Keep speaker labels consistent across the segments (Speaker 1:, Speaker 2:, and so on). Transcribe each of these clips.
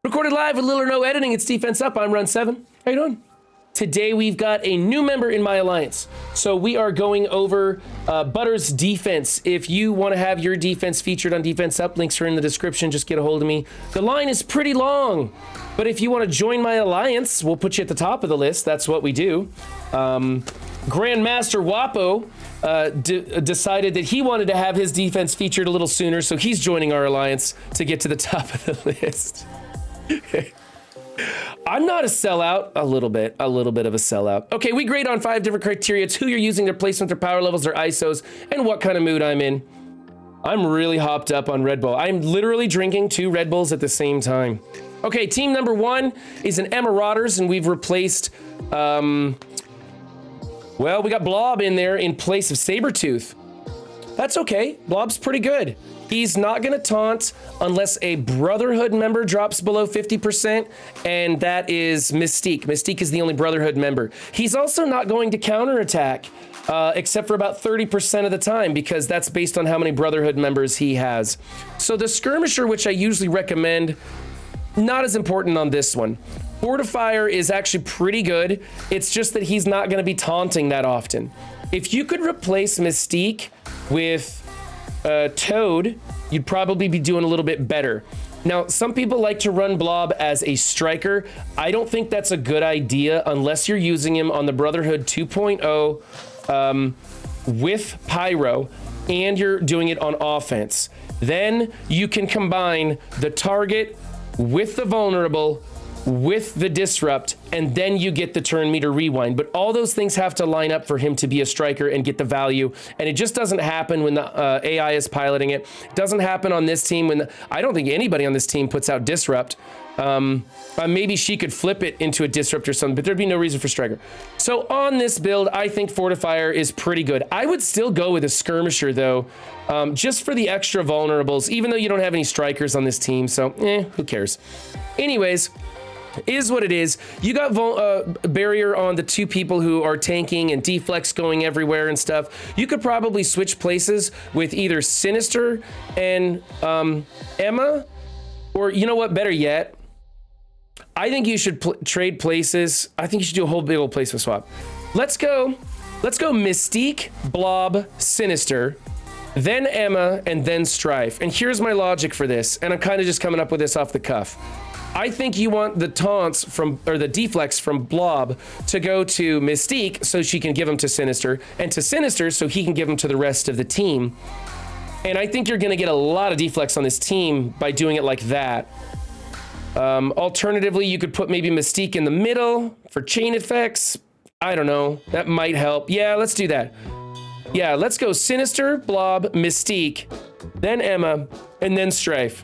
Speaker 1: Recorded live with little or no editing. It's Defense Up. I'm Run 7. How you doing? Today we've got a new member in my alliance. So we are going over Butter's defense. If you want to have your defense featured on Defense Up, links are in the description. Just get a hold of me. The line is pretty long, but if you want to join my alliance, we'll put you at the top of the list. That's what we do. Grandmaster Wapo decided that he wanted to have his defense featured a little sooner, so he's joining our alliance to get to the top of the list. I'm not a sellout, a little bit of a sellout. Okay, we grade on 5 different criteria. It's who you're using, their placement, their power levels, their ISOs, and what kind of mood I'm in. I'm really hopped up on Red Bull. I'm literally drinking 2 Red Bulls at the same time. Okay, team number 1 is an Emmarauders, and we've replaced, well, we got Blob in there in place of Sabretooth. That's okay, Blob's pretty good. He's not gonna taunt unless a Brotherhood member drops below 50%, and that is Mystique. Mystique is the only Brotherhood member. He's also not going to counterattack, except for about 30% of the time, because that's based on how many Brotherhood members he has. So the Skirmisher, which I usually recommend, not as important on this one. Fortifier is actually pretty good. It's just that he's not gonna be taunting that often. If you could replace Mystique with Toad, you'd probably be doing a little bit better. Now, some people like to run Blob as a striker. I don't think that's a good idea unless you're using him on the Brotherhood 2.0 with Pyro and you're doing it on offense. Then you can combine the target with the vulnerable with the disrupt, and then you get the turn meter rewind. But all those things have to line up for him to be a striker and get the value, and it just doesn't happen when the AI is piloting it. It doesn't happen on this team when I don't think anybody on this team puts out disrupt. Maybe she could flip it into a disrupt or something, but there'd be no reason for striker. So on this build, I think Fortifier is pretty good. I would still go with a Skirmisher though, just for the extra vulnerables, even though you don't have any strikers on this team, so who cares? Anyways, is what it is. You got barrier on the 2 people who are tanking and deflex going everywhere and stuff. You could probably switch places with either Sinister and Emma, or you know what, better yet, I think you should trade places. I think you should do a whole big old placement swap. Let's go Mystique, Blob, Sinister, then Emma, and then Strife. And here's my logic for this, and I'm kind of just coming up with this off the cuff. I think you want the taunts from, or the deflex from Blob to go to Mystique so she can give them to Sinister, and to Sinister so he can give them to the rest of the team. And I think you're gonna get a lot of deflex on this team by doing it like that. Alternatively, you could put maybe Mystique in the middle for chain effects. I don't know, that might help. Yeah, let's do that. Yeah, let's go Sinister, Blob, Mystique, then Emma, and then Strife.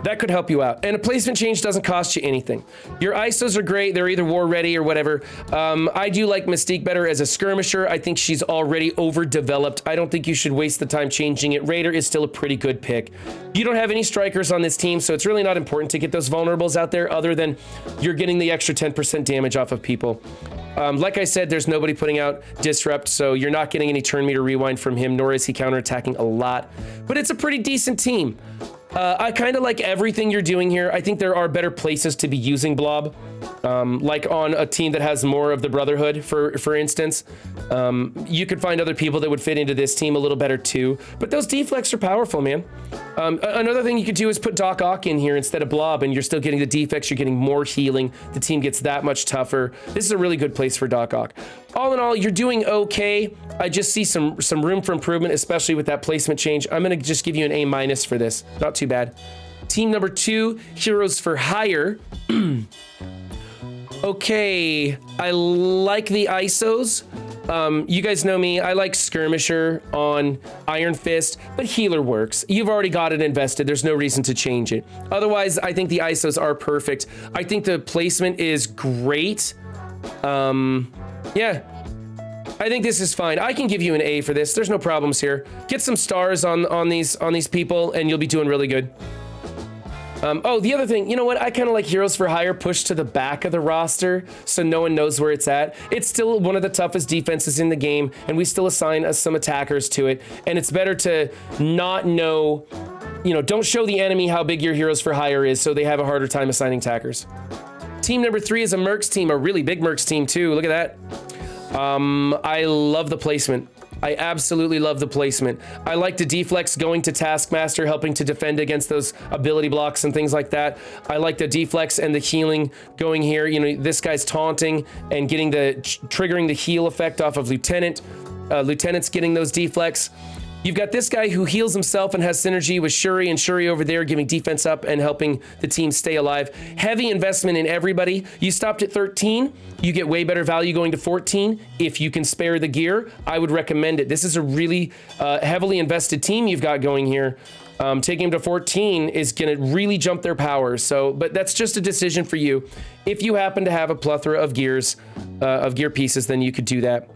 Speaker 1: That could help you out. And a placement change doesn't cost you anything. Your ISOs are great. They're either war ready or whatever. I do like Mystique better as a Skirmisher. I think she's already overdeveloped. I don't think you should waste the time changing it. Raider is still a pretty good pick. You don't have any strikers on this team, so it's really not important to get those vulnerables out there other than you're getting the extra 10% damage off of people. Like I said, there's nobody putting out disrupt, so you're not getting any turn meter rewind from him, nor is he counterattacking a lot. But it's a pretty decent team. I kind of like everything you're doing here. I think there are better places to be using Blob, like on a team that has more of the Brotherhood, for instance. You could find other people that would fit into this team a little better too, but those deflects are powerful, man. Another thing you could do is put Doc Ock in here instead of Blob, and you're still getting the defects, you're getting more healing, the team gets that much tougher. This is a really good place for Doc Ock. All in all, you're doing okay. I just see some room for improvement, especially with that placement change. I'm gonna just give you an A- for this, not too bad. Team number 2, Heroes for Hire. Okay, I like the ISOs. You guys know me, I like Skirmisher on Iron Fist, but Healer works. You've already got it invested, there's no reason to change it. Otherwise, I think the ISOs are perfect. I think the placement is great. Yeah, I think this is fine. I can give you an A for this, there's no problems here. Get some stars on these people and you'll be doing really good. Oh, the other thing, you know what? I kind of like Heroes for Hire pushed to the back of the roster so no one knows where it's at. It's still one of the toughest defenses in the game, and we still assign some attackers to it. And it's better to not know you know, don't show the enemy how big your heroes for hire is, so they have a harder time assigning attackers. Team number 3 is a Mercs team, a really big Mercs team too. Look at that. I love the placement. I absolutely love the placement. I like the deflex going to Taskmaster, helping to defend against those ability blocks and things like that. I like the deflex and the healing going here. You know, this guy's taunting and getting the triggering the heal effect off of Lieutenant. Lieutenant's getting those deflex. You've got this guy who heals himself and has synergy with Shuri, and Shuri over there giving defense up and helping the team stay alive. Heavy investment in everybody. You stopped at 13. You get way better value going to 14. If you can spare the gear, I would recommend it. This is a really heavily invested team you've got going here. Taking them to 14 is going to really jump their power. So, but that's just a decision for you. If you happen to have a plethora of gears, of gear pieces, then you could do that.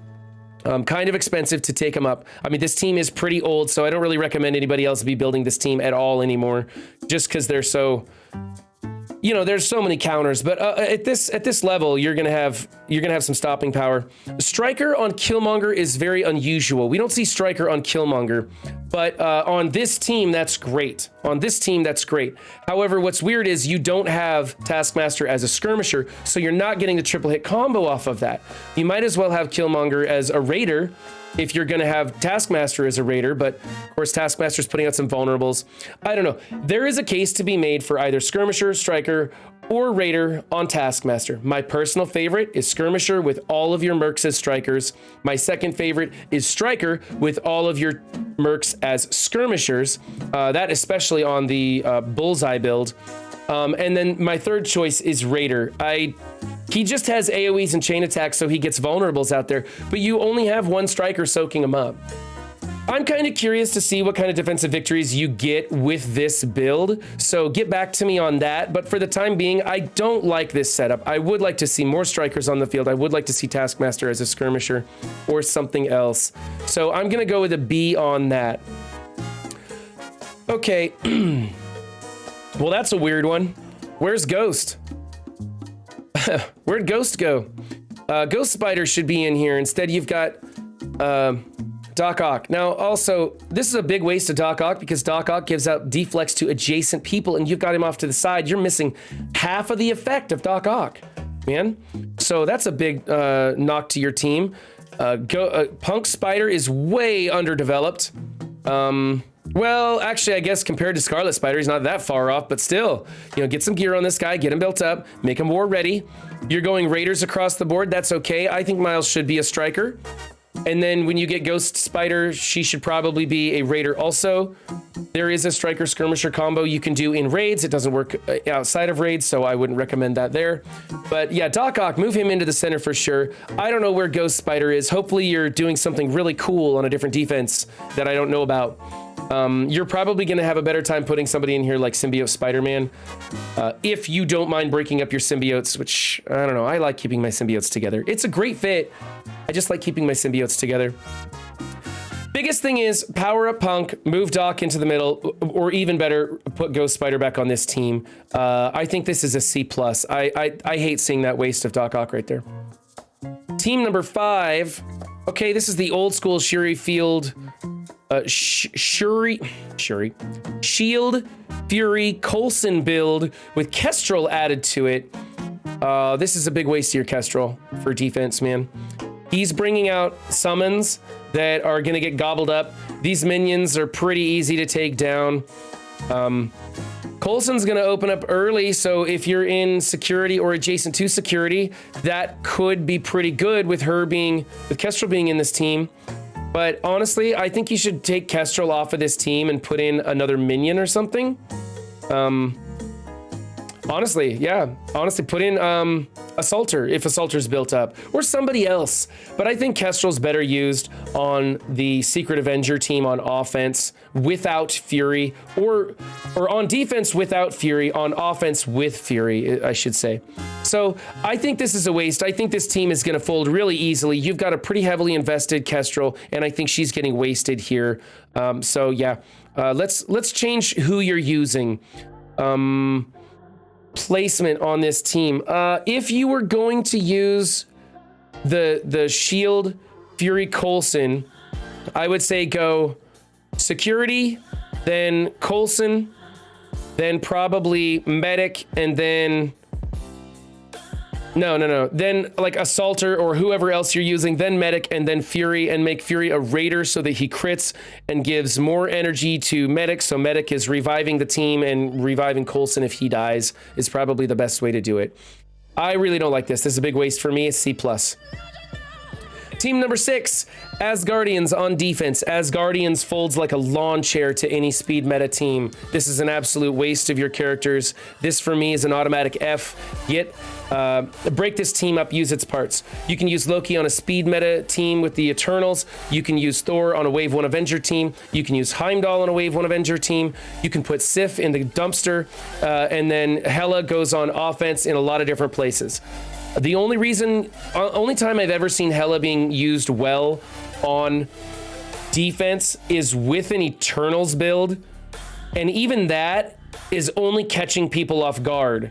Speaker 1: Kind of expensive to take them up. I mean, this team is pretty old, so I don't really recommend anybody else be building this team at all anymore, just because they're so, you know, there's so many counters. But at this level, you're gonna have some stopping power. Striker on Killmonger is very unusual. We don't see Striker on Killmonger, but on this team, that's great. On this team, that's great. However, what's weird is you don't have Taskmaster as a skirmisher, so you're not getting the triple hit combo off of that. You might as well have Killmonger as a raider if you're going to have Taskmaster as a raider, but of course Taskmaster's putting out some vulnerables. I don't know. There is a case to be made for either skirmisher, striker, or raider on Taskmaster. My personal favorite is skirmisher with all of your mercs as strikers. My second favorite is striker with all of your mercs as skirmishers. That especially on the bullseye build. And then my third choice is raider. He just has AoEs and chain attacks, so he gets vulnerables out there, but you only have one striker soaking him up. I'm kind of curious to see what kind of defensive victories you get with this build, so get back to me on that. But for the time being, I don't like this setup. I would like to see more strikers on the field. I would like to see Taskmaster as a skirmisher or something else. So I'm gonna go with a B on that. Okay, well, that's a weird one. Where's Ghost? Where'd Ghost go? Ghost Spider should be in here. Instead, you've got Doc Ock. Now, also, this is a big waste of Doc Ock because Doc Ock gives out deflex to adjacent people, and you've got him off to the side. You're missing half of the effect of Doc Ock, man. So that's a big knock to your team. Punk Spider is way underdeveloped. Well, actually, I guess compared to Scarlet Spider, he's not that far off, but still, you know, get some gear on this guy, get him built up, make him war ready. You're going raiders across the board. That's okay. I think Miles should be a striker. And then when you get Ghost Spider, she should probably be a raider also. There is a striker skirmisher combo you can do in raids. It doesn't work outside of raids, so I wouldn't recommend that there. But yeah, Doc Ock, move him into the center for sure. I don't know where Ghost Spider is. Hopefully you're doing something really cool on a different defense that I don't know about. You're probably going to have a better time putting somebody in here like Symbiote Spider-Man, if you don't mind breaking up your symbiotes, which, I don't know, I like keeping my symbiotes together. It's a great fit. I just like keeping my symbiotes together. Biggest thing is power up Punk, move Doc into the middle, or even better, put Ghost Spider back on this team. I think this is a C+. I hate seeing that waste of Doc Ock right there. Team number 5. Okay, this is the old school Shuri Field... Shield Fury Coulson build with Kestrel added to it. This is a big waste of your Kestrel for defense, man. He's bringing out summons that are gonna get gobbled up. These minions are pretty easy to take down. Coulson's gonna open up early, so if you're in security or adjacent to security, that could be pretty good with Kestrel being in this team. But honestly, I think you should take Kestrel off of this team and put in another minion or something. Honestly, yeah. Honestly, put in Assaulter if Assaulter's built up, or somebody else. But I think Kestrel's better used on the Secret Avenger team on offense without Fury, or on defense without Fury, on offense with Fury, I should say. So I think this is a waste. I think this team is going to fold really easily. You've got a pretty heavily invested Kestrel, and I think she's getting wasted here. So yeah, let's change who you're using. Placement on this team. If you were going to use the Shield Fury Coulson, I would say go security, then Coulson, then probably medic, and then no. Then like assaulter or whoever else you're using, then medic, and then Fury, and make Fury a raider so that he crits and gives more energy to medic. So medic is reviving the team, and reviving Coulson if he dies is probably the best way to do it. I really don't like this. This is a big waste for me. It's C+. Team number 6, Asgardians on defense. Asgardians folds like a lawn chair to any speed meta team. This is an absolute waste of your characters. This for me is an automatic F. Break this team up, use its parts. You can use Loki on a speed meta team with the Eternals. You can use Thor on a Wave 1 Avenger team. You can use Heimdall on a Wave 1 Avenger team. You can put Sif in the dumpster, and then Hela goes on offense in a lot of different places. The only time I've ever seen Hela being used well on defense is with an Eternals build, and even that is only catching people off guard.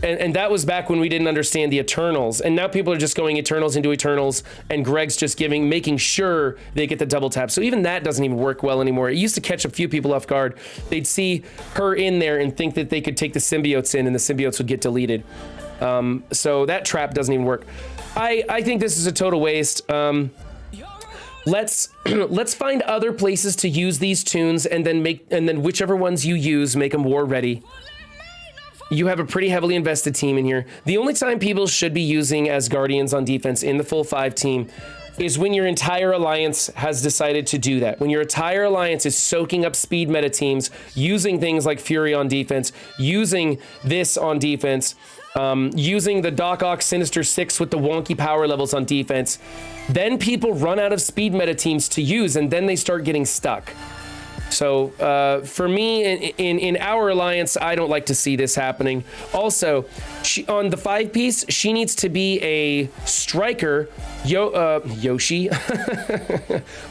Speaker 1: And that was back when we didn't understand the Eternals, and now people are just going Eternals into Eternals, and Greg's just making sure they get the double tap. So even that doesn't even work well anymore. It used to catch a few people off guard. They'd see her in there and think that they could take the symbiotes in, and the symbiotes would get deleted. So that trap doesn't even work. I think this is a total waste. Let's find other places to use these tunes, and then whichever ones you use, make them war ready. You have a pretty heavily invested team in here. The only time people should be using Asgardians on defense in the full 5 team is when your entire alliance has decided to do that. When your entire alliance is soaking up speed meta teams, using things like Fury on defense, using this on defense, using the Doc Ock Sinister Six with the wonky power levels on defense, then people run out of speed meta teams to use, and then they start getting stuck. So for me, in our alliance, I don't like to see this happening. Also, on the 5-piece, she needs to be a striker. Yoshi.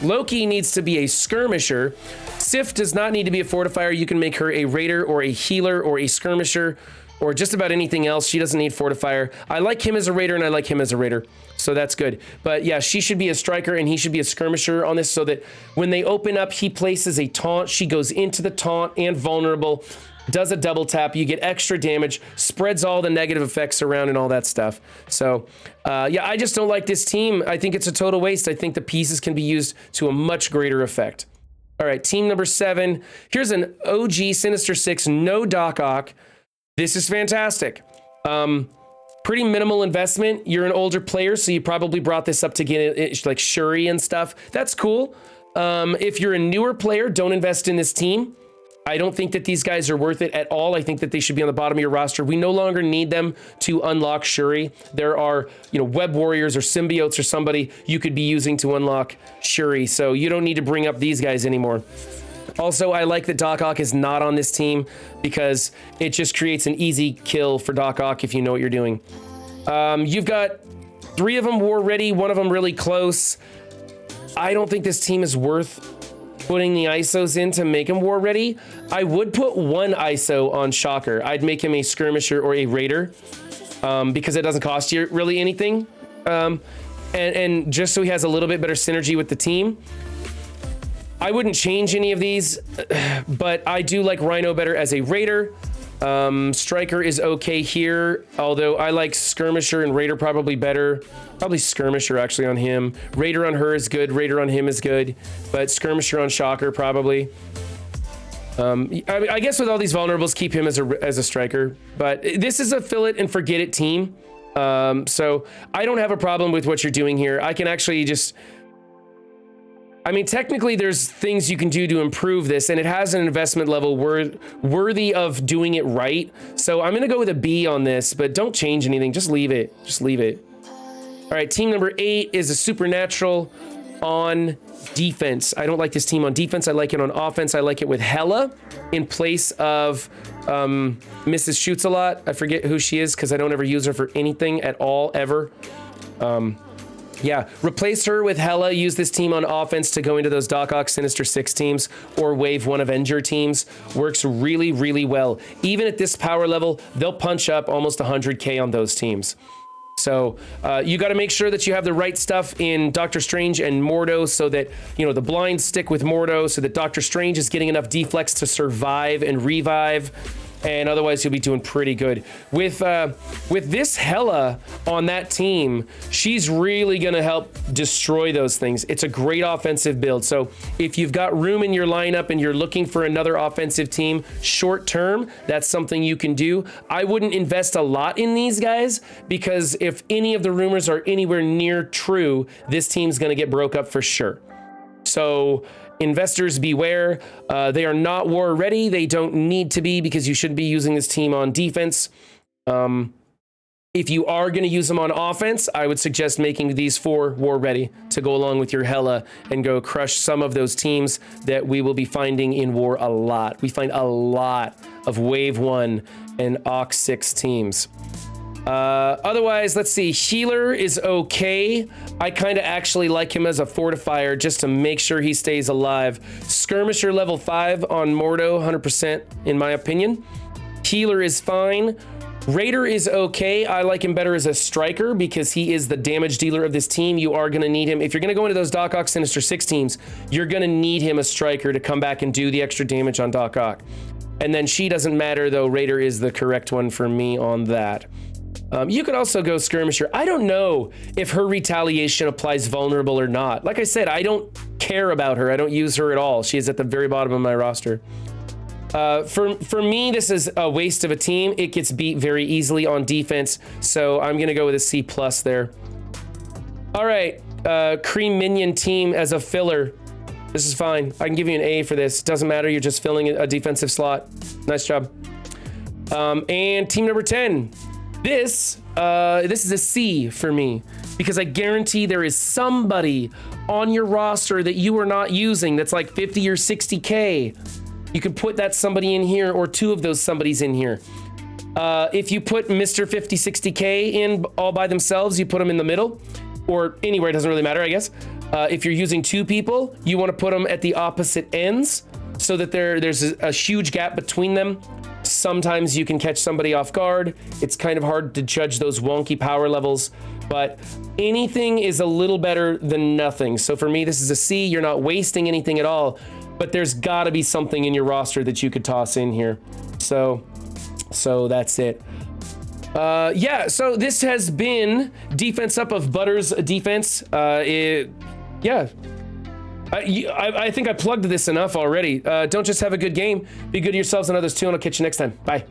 Speaker 1: Loki needs to be a skirmisher. Sif does not need to be a fortifier. You can make her a raider or a healer or a skirmisher, or just about anything else. She doesn't need fortifier. I like him as a raider, and I like him as a raider, so that's good. But yeah, she should be a striker, and he should be a skirmisher on this, so that when they open up, he places a taunt. She goes into the taunt and vulnerable, does a double tap. You get extra damage, spreads all the negative effects around and all that stuff. So yeah, I just don't like this team. I think it's a total waste. I think the pieces can be used to a much greater effect. All right, team number 7. Here's an OG Sinister Six, no Doc Ock. This is fantastic. Pretty minimal investment. You're an older player, so you probably brought this up to get it, like Shuri and stuff. That's cool. If you're a newer player, don't invest in this team. I don't think that these guys are worth it at all. I think that they should be on the bottom of your roster. We no longer need them to unlock Shuri. There are, web warriors or symbiotes or somebody you could be using to unlock Shuri. So you don't need to bring up these guys anymore. Also, I like that Doc Ock is not on this team because it just creates an easy kill for Doc Ock if you know what you're doing. You've got 3 of them war ready, 1 of them really close. I don't think this team is worth putting the ISOs in to make him war ready. I would put 1 ISO on Shocker. I'd make him a skirmisher or a raider because it doesn't cost you really anything. And just so he has a little bit better synergy with the team. I wouldn't change any of these, but I do like Rhino better as a raider. Striker is okay here, although I like skirmisher and raider probably better. Probably skirmisher actually on him. Raider on her is good, raider on him is good, but skirmisher on Shocker probably. I guess with all these vulnerables, keep him as a striker, but this is a fill it and forget it team. So I don't have a problem with what you're doing here. I can actually just... technically there's things you can do to improve this, and it has an investment level worthy of doing it right. So I'm gonna go with a B on this, but don't change anything. Just leave it. Just leave it. All right, team number 8 is a supernatural on defense. I don't like this team on defense. I like it on offense. I like it with Hela in place of Mrs. Shoots a Lot. I forget who she is because I don't ever use her for anything at all, ever. Yeah, replace her with Hela. Use this team on offense to go into those Doc Ock Sinister Six teams or Wave 1 Avenger teams. Works really, really well. Even at this power level, they'll punch up almost 100K on those teams. So you got to make sure that you have the right stuff in Doctor Strange and Mordo so that, you know, the blinds stick with Mordo so that Doctor Strange is getting enough deflex to survive and revive. And otherwise you'll be doing pretty good. With this Hela on that team, she's really gonna help destroy those things. It's a great offensive build. So if you've got room in your lineup and you're looking for another offensive team short term, that's something you can do. I wouldn't invest a lot in these guys because if any of the rumors are anywhere near true, this team's gonna get broke up for sure. So investors beware. They are not war ready. They don't need to be because you shouldn't be using this team on defense. If you are going to use them on offense, I would suggest making these 4 war ready to go along with your Hela and go crush some of those teams that we will be finding in war a lot. We find a lot of Wave 1 and Ox 6 teams. Otherwise, let's see. Healer is okay. I kind of actually like him as a fortifier just to make sure he stays alive. Skirmisher level 5 on Mordo, 100% in my opinion. Healer is fine. Raider is okay. I like him better as a striker because he is the damage dealer of this team. You are going to need him. If you're going to go into those Doc Ock Sinister Six teams, you're going to need him a striker to come back and do the extra damage on Doc Ock. And then she doesn't matter though. Raider is the correct one for me on that. You could also go Skirmisher. I don't know if her retaliation applies vulnerable or not. Like I said, I don't care about her. I don't use her at all. She is at the very bottom of my roster. For me, this is a waste of a team. It gets beat very easily on defense, so I'm going to go with a C+ there. All right, Kree Minion team as a filler. This is fine. I can give you an A for this. Doesn't matter. You're just filling a defensive slot. Nice job. And team number 10. This is a C for me because I guarantee there is somebody on your roster that you are not using that's like 50 or 60K. You can put that somebody in here or 2 of those somebodies in here. If you put Mr. 50, 60K in all by themselves, you put them in the middle or anywhere. It doesn't really matter, I guess. If you're using 2 people, you want to put them at the opposite ends so that there's a huge gap between them. Sometimes you can catch somebody off guard. It's kind of hard to judge those wonky power levels, but anything is a little better than nothing. So for me, this is a C. You're not wasting anything at all, but there's got to be something in your roster that you could toss in here. So that's it. Yeah, so this has been Defense Up of Butter's defense. Yeah. I think I plugged this enough already. Don't just have a good game. Be good to yourselves and others too, and I'll catch you next time. Bye.